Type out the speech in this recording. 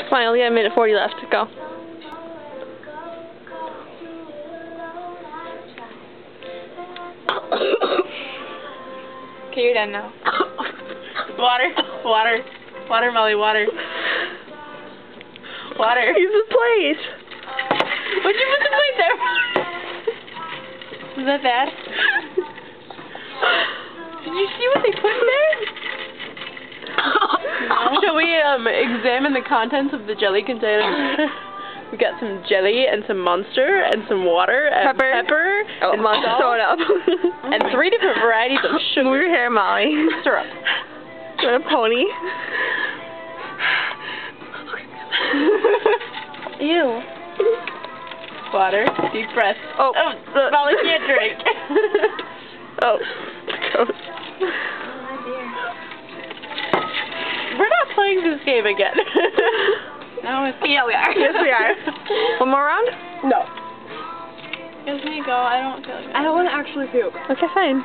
Come on, you only got a minute 40 left. Go. Okay, you're done now. Water, Molly, water. Water. Use the plate. What'd you put the plate there? Was that bad? Did you see what they put in there? Shall we examine the contents of the jelly container? We got some jelly and some Monster and some water and pepper oh, and Monster, throw it up. and 3 different varieties of sugar. Move your hair, Molly. Syrup. A pony. Ew. Water. Deep breath. Oh, Molly can't drink. Oh, gross. We're not playing this game again. No, it's... Yeah, we are. Yes, we are. One more round? No. Let me go. I don't feel like it. I don't want to actually puke. Okay, fine.